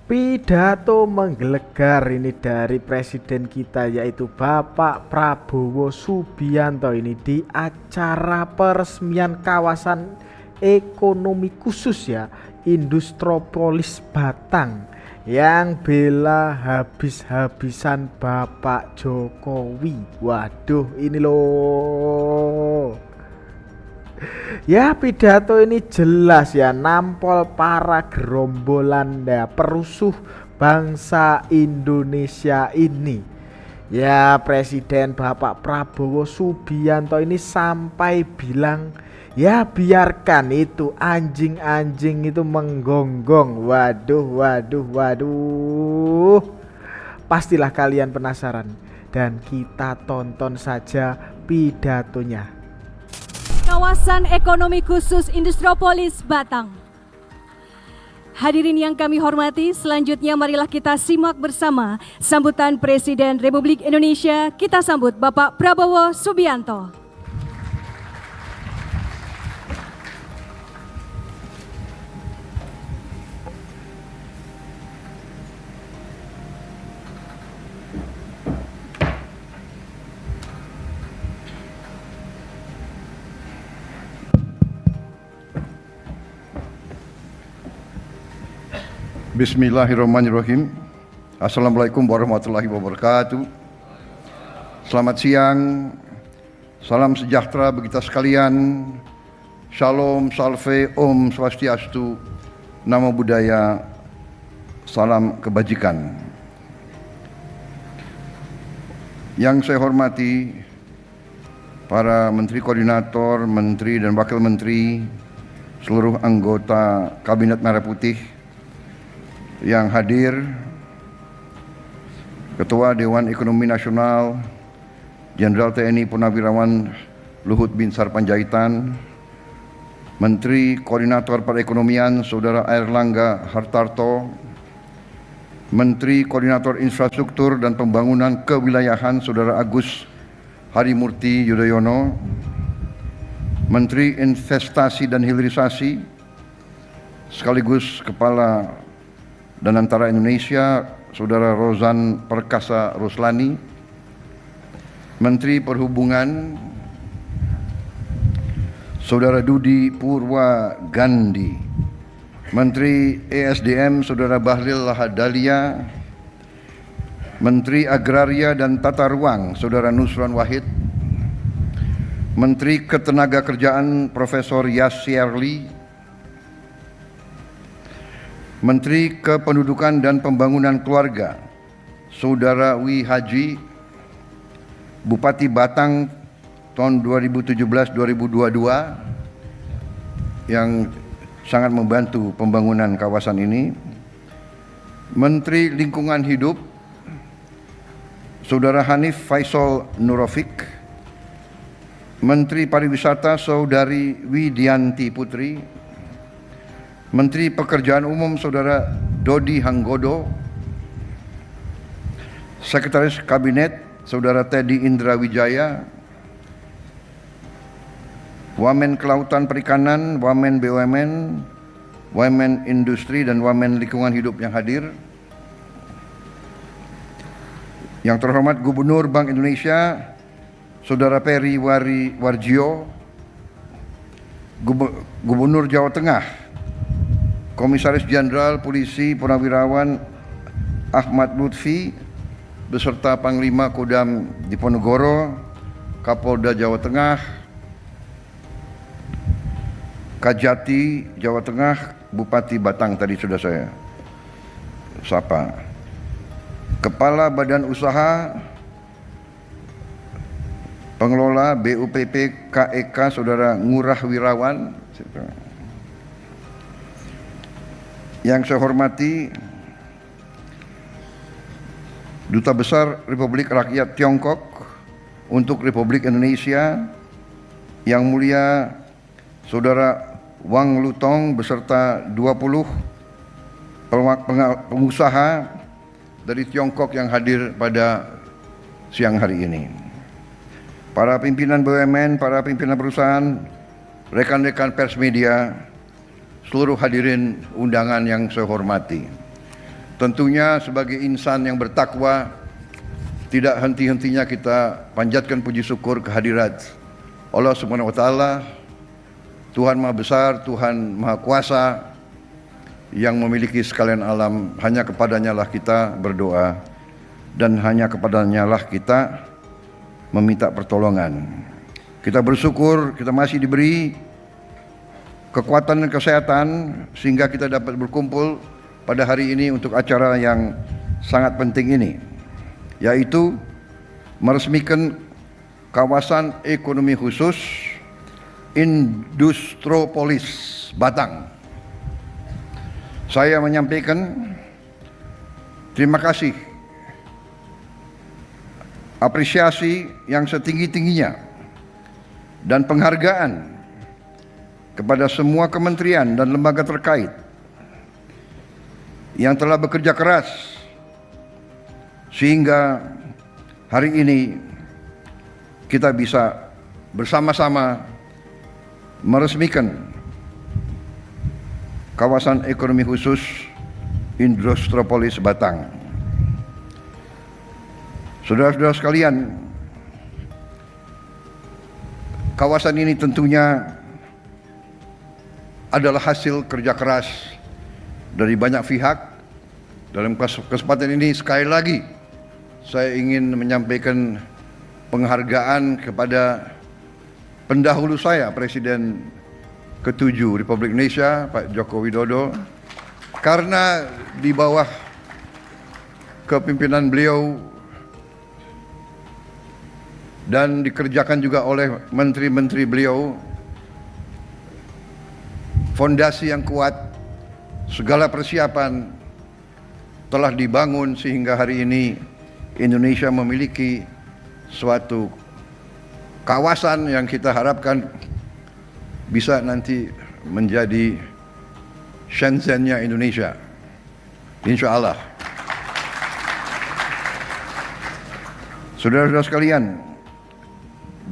Pidato menggelegar ini dari presiden kita yaitu Bapak Prabowo Subianto ini di acara peresmian kawasan ekonomi khusus ya Industropolis Batang yang bela habis-habisan Bapak Jokowi. Waduh ini loh. Ya pidato ini jelas ya nampol para gerombolan ya perusuh bangsa Indonesia ini. Ya Presiden Bapak Prabowo Subianto ini sampai bilang ya biarkan itu anjing-anjing itu menggonggong. Waduh waduh waduh. Pastilah kalian penasaran dan kita tonton saja pidatonya. Kawasan Ekonomi Khusus Industropolis Batang. Hadirin yang kami hormati, selanjutnya marilah kita simak bersama sambutan Presiden Republik Indonesia. Kita sambut Bapak Prabowo Subianto. Bismillahirrahmanirrahim. Assalamualaikum warahmatullahi wabarakatuh. Selamat siang, salam sejahtera bagi kita sekalian. Shalom, salve, om swastiastu, namo buddhaya, salam kebajikan. Yang saya hormati para menteri koordinator, menteri dan wakil menteri, seluruh anggota Kabinet Merah Putih yang hadir, Ketua Dewan Ekonomi Nasional Jenderal TNI Purnawirawan Luhut Binsar Panjaitan, Menteri Koordinator Perekonomian Saudara Airlangga Hartarto, Menteri Koordinator Infrastruktur dan Pembangunan Kewilayahan Saudara Agus Harimurti Yudhoyono, Menteri Investasi dan Hilirisasi sekaligus Kepala dan Antara Indonesia Saudara Rozan Perkasa Ruslani, Menteri Perhubungan Saudara Dudi Purwa Gandhi, Menteri ESDM Saudara Bahlil Lahadalia, Menteri Agraria dan Tata Ruang Saudara Nusron Wahid, Menteri Ketenagakerjaan Profesor Yasirli, Menteri Kependudukan dan Pembangunan Keluarga Saudara Wi Haji, Bupati Batang tahun 2017-2022 yang sangat membantu pembangunan kawasan ini, Menteri Lingkungan Hidup Saudara Hanif Faisal Nurofik, Menteri Pariwisata Saudari Widianti Putri, Menteri Pekerjaan Umum Saudara Dodi Hanggodo, Sekretaris Kabinet Saudara Teddy Indra Wijaya, Wamen Kelautan Perikanan, Wamen BUMN, Wamen Industri dan Wamen Lingkungan Hidup yang hadir, yang terhormat Gubernur Bank Indonesia Saudara Peri Warjio, Gubernur Jawa Tengah Komisaris Jenderal Polisi Purnawirawan Ahmad Lutfi beserta Panglima Kodam Diponegoro, Kapolda Jawa Tengah, Kajati Jawa Tengah, Bupati Batang tadi sudah saya sapa, Kepala Badan Usaha Pengelola BUPP KEK Saudara Ngurah Wirawan, yang saya hormati Duta Besar Republik Rakyat Tiongkok untuk Republik Indonesia, yang mulia Saudara Wang Lutong beserta 20 pengusaha dari Tiongkok yang hadir pada siang hari ini, para pimpinan BUMN, para pimpinan perusahaan, rekan-rekan pers media, seluruh hadirin undangan yang saya hormati. tentunya sebagai insan yang bertakwa, tidak henti-hentinya kita panjatkan puji syukur kehadirat Allah Subhanahu wa Ta'ala, Tuhan Maha Besar, Tuhan Maha Kuasa, yang memiliki sekalian alam. Hanya kepadanya lah kita berdoa, dan hanya kepadanya lah kita meminta pertolongan. Kita bersyukur kita masih diberi kekuatan dan kesehatan sehingga kita dapat berkumpul pada hari ini untuk acara yang sangat penting ini, yaitu meresmikan kawasan ekonomi khusus Industropolis Batang. Saya menyampaikan terima kasih, apresiasi yang setinggi-tingginya dan penghargaan kepada semua kementerian dan lembaga terkait yang telah bekerja keras sehingga hari ini kita bisa bersama-sama meresmikan kawasan ekonomi khusus Industropolis Batang. Saudara-saudara sekalian, kawasan ini tentunya adalah hasil kerja keras dari banyak pihak. Dalam kesempatan ini sekali lagi saya ingin menyampaikan penghargaan kepada pendahulu saya, Presiden ke-7 Republik Indonesia, Pak Joko Widodo, karena di bawah kepimpinan beliau dan dikerjakan juga oleh menteri-menteri beliau, fondasi yang kuat, segala persiapan telah dibangun sehingga hari ini Indonesia memiliki suatu kawasan yang kita harapkan bisa nanti menjadi Shenzhen-nya Indonesia, insya Allah. Saudara-saudara sekalian,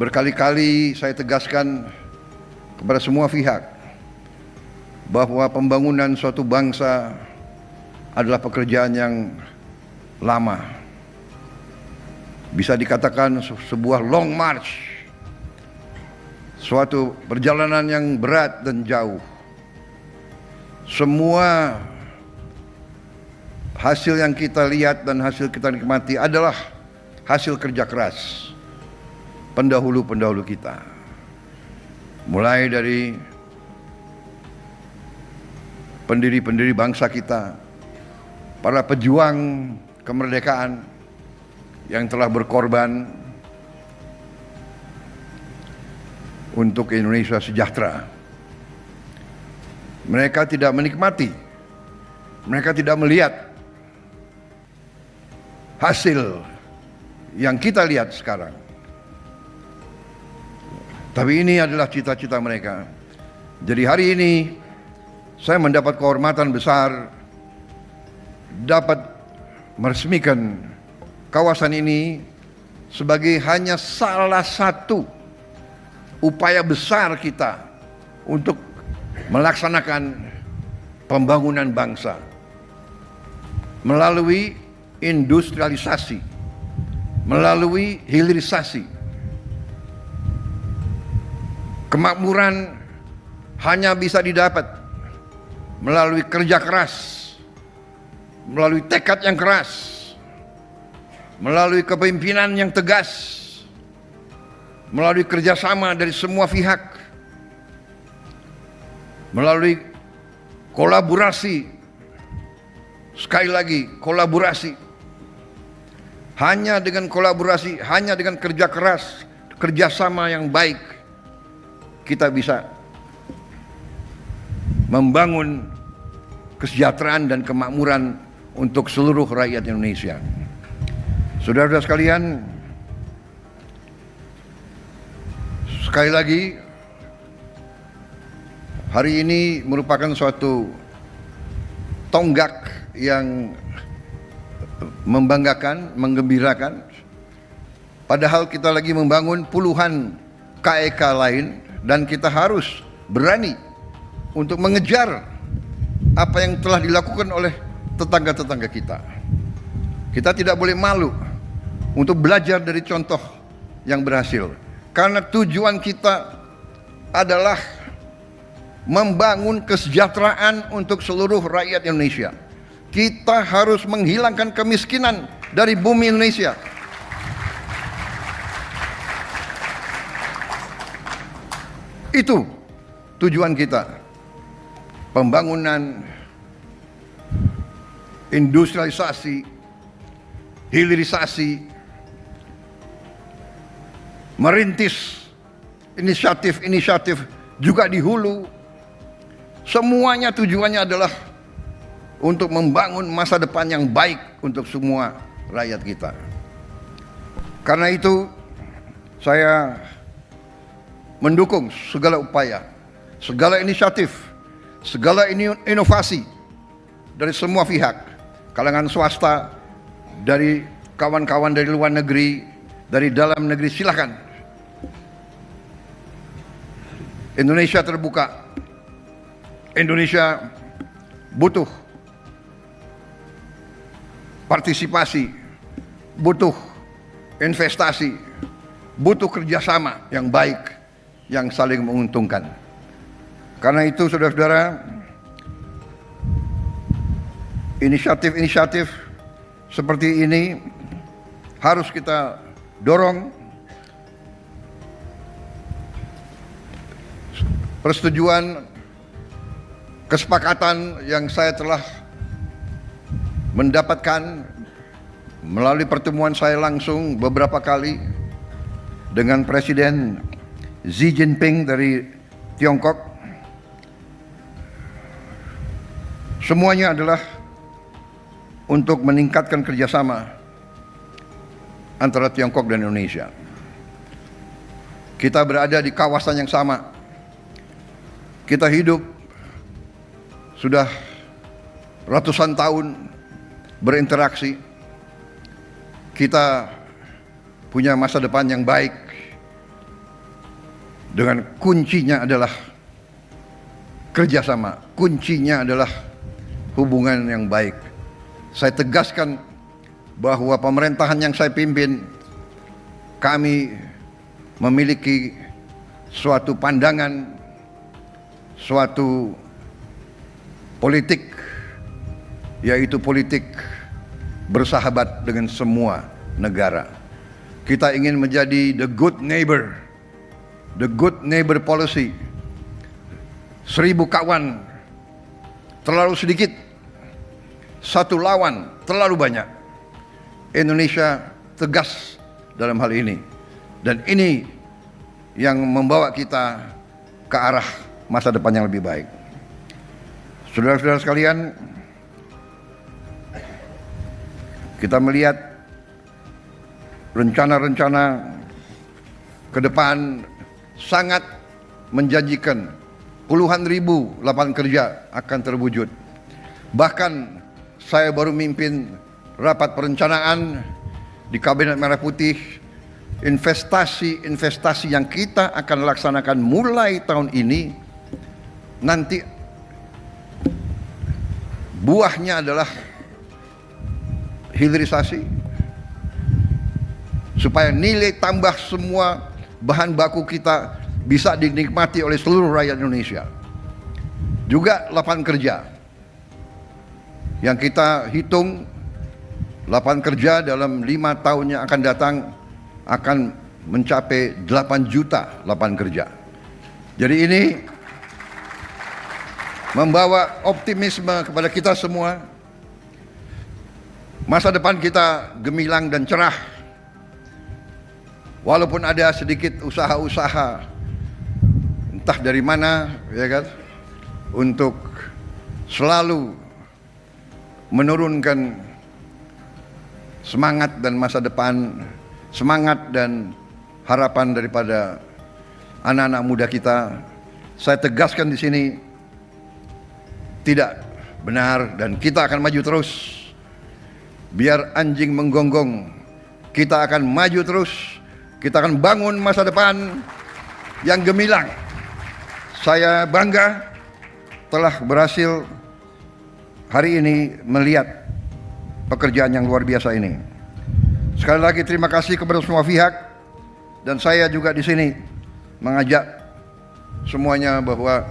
berkali-kali saya tegaskan kepada semua pihak bahwa pembangunan suatu bangsa adalah pekerjaan yang lama. Bisa dikatakan sebuah long march, suatu perjalanan yang berat dan jauh. Semua hasil yang kita lihat dan hasil kita nikmati adalah hasil kerja keras pendahulu-pendahulu kita. Mulai dari pendiri-pendiri bangsa kita, para pejuang kemerdekaan yang telah berkorban untuk Indonesia sejahtera. Mereka tidak menikmati, mereka tidak melihat hasil yang kita lihat sekarang. Tapi ini adalah cita-cita mereka. Jadi hari ini saya mendapat kehormatan besar dapat meresmikan kawasan ini sebagai hanya salah satu upaya besar kita untuk melaksanakan pembangunan bangsa melalui industrialisasi, melalui hilirisasi. Kemakmuran hanya bisa didapat melalui kerja keras, melalui tekad yang keras, melalui kepemimpinan yang tegas, melalui kerjasama dari semua pihak, melalui kolaborasi. Sekali lagi, kolaborasi. Hanya dengan kolaborasi, hanya dengan kerja keras, kerjasama yang baik, kita bisa membangun kesejahteraan dan kemakmuran untuk seluruh rakyat Indonesia. Saudara-saudara sekalian, sekali lagi, hari ini merupakan suatu tonggak yang membanggakan, menggembirakan. Padahal kita lagi membangun puluhan KEK lain dan kita harus berani untuk mengejar apa yang telah dilakukan oleh tetangga-tetangga kita. Kita tidak boleh malu untuk belajar dari contoh yang berhasil. Karena tujuan kita adalah membangun kesejahteraan untuk seluruh rakyat Indonesia. Kita harus menghilangkan kemiskinan dari bumi Indonesia. Itu tujuan kita. Pembangunan, industrialisasi, hilirisasi, merintis inisiatif-inisiatif juga di hulu. Semuanya tujuannya adalah untuk membangun masa depan yang baik untuk semua rakyat kita. Karena itu saya mendukung segala upaya, segala inisiatif, segala inovasi dari semua pihak, kalangan swasta, dari kawan-kawan dari luar negeri, dari dalam negeri, silakan. Indonesia terbuka. Indonesia butuh partisipasi, butuh investasi, butuh kerjasama yang baik, yang saling menguntungkan. Karena itu saudara-saudara, inisiatif-inisiatif seperti ini harus kita dorong. Persetujuan, kesepakatan yang saya telah mendapatkan melalui pertemuan saya langsung beberapa kali dengan Presiden Xi Jinping dari Tiongkok, semuanya adalah untuk meningkatkan kerjasama antara Tiongkok dan Indonesia. Kita berada di kawasan yang sama. Kita hidup sudah ratusan tahun berinteraksi. Kita punya masa depan yang baik. Dengan kuncinya adalah kerjasama. Kuncinya adalah hubungan yang baik. Saya tegaskan bahwa pemerintahan yang saya pimpin, kami memiliki suatu pandangan, suatu politik, yaitu politik bersahabat dengan semua negara. Kita ingin menjadi the good neighbor policy. 1000 kawan terlalu sedikit, 1 lawan terlalu banyak. Indonesia tegas dalam hal ini, dan ini yang membawa kita ke arah masa depan yang lebih baik. Saudara-saudara sekalian, kita melihat rencana-rencana ke depan sangat menjanjikan. Puluhan ribu lapangan kerja akan terwujud. Bahkan saya baru mimpin rapat perencanaan di Kabinet Merah Putih. Investasi yang kita akan laksanakan mulai tahun ini, nanti buahnya adalah hilirisasi, supaya nilai tambah semua bahan baku kita bisa dinikmati oleh seluruh rakyat Indonesia. Juga lapangan kerja yang kita hitung, lapangan kerja dalam 5 tahun yang akan datang akan mencapai 8 juta lapangan kerja. Jadi ini membawa optimisme kepada kita semua. Masa depan kita gemilang dan cerah. Walaupun ada sedikit usaha-usaha entah dari mana, ya kan, untuk selalu menurunkan semangat dan masa depan, semangat dan harapan daripada anak-anak muda kita. Saya tegaskan di sini, tidak benar, dan kita akan maju terus. Biar anjing menggonggong, kita akan maju terus. Kita akan bangun masa depan yang gemilang. Saya bangga telah berhasil hari ini melihat pekerjaan yang luar biasa ini. Sekali lagi terima kasih kepada semua pihak, dan saya juga di sini mengajak semuanya bahwa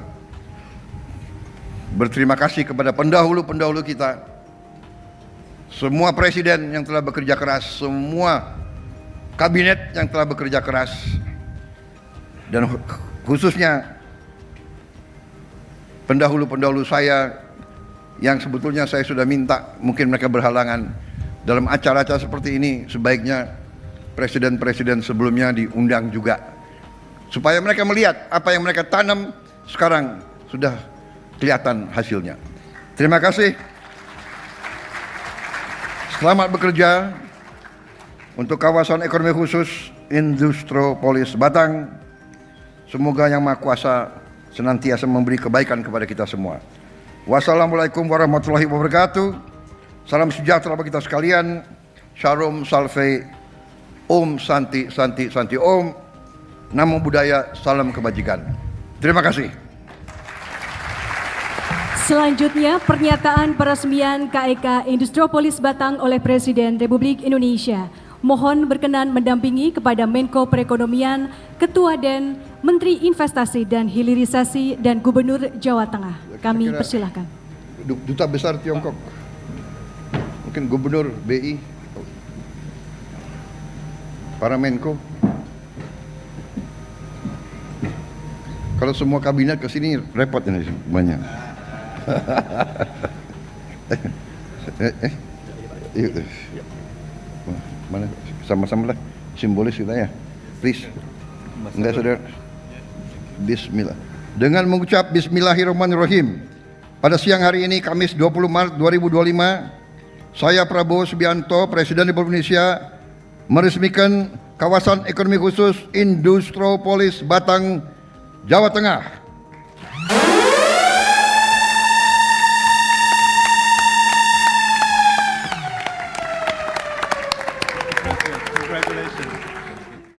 berterima kasih kepada pendahulu-pendahulu kita, semua presiden yang telah bekerja keras, semua kabinet yang telah bekerja keras, dan khususnya pendahulu-pendahulu saya yang sebetulnya saya sudah minta, mungkin mereka berhalangan. Dalam acara-acara seperti ini sebaiknya presiden-presiden sebelumnya diundang juga, supaya mereka melihat apa yang mereka tanam sekarang sudah kelihatan hasilnya. Terima kasih. Selamat bekerja untuk kawasan ekonomi khusus Industropolis Batang. Semoga Yang Maha Kuasa senantiasa memberi kebaikan kepada kita semua. Wassalamualaikum warahmatullahi wabarakatuh. Salam sejahtera bagi kita sekalian. Shalom Salve, Om Santi Santi Santi Om. Namo Buddhaya, salam kebajikan. Terima kasih. Selanjutnya pernyataan peresmian KEK Industropolis Batang oleh Presiden Republik Indonesia. Mohon berkenan mendampingi kepada Menko Perekonomian, Ketua DEN, Menteri Investasi dan Hilirisasi, dan Gubernur Jawa Tengah. Kami persilahkan. Duta Besar Tiongkok, mungkin Gubernur BI, para Menko. Kalau semua kabinet ke sini repot ini semuanya. Mana sama-sama lah, simbolis kita ya, please. Enggak, saudara. Bismillah. Dengan mengucap Bismillahirrahmanirrahim, pada siang hari ini Kamis 20 Maret 2025, saya Prabowo Subianto, Presiden Republik Indonesia, meresmikan kawasan ekonomi khusus Industropolis Batang, Jawa Tengah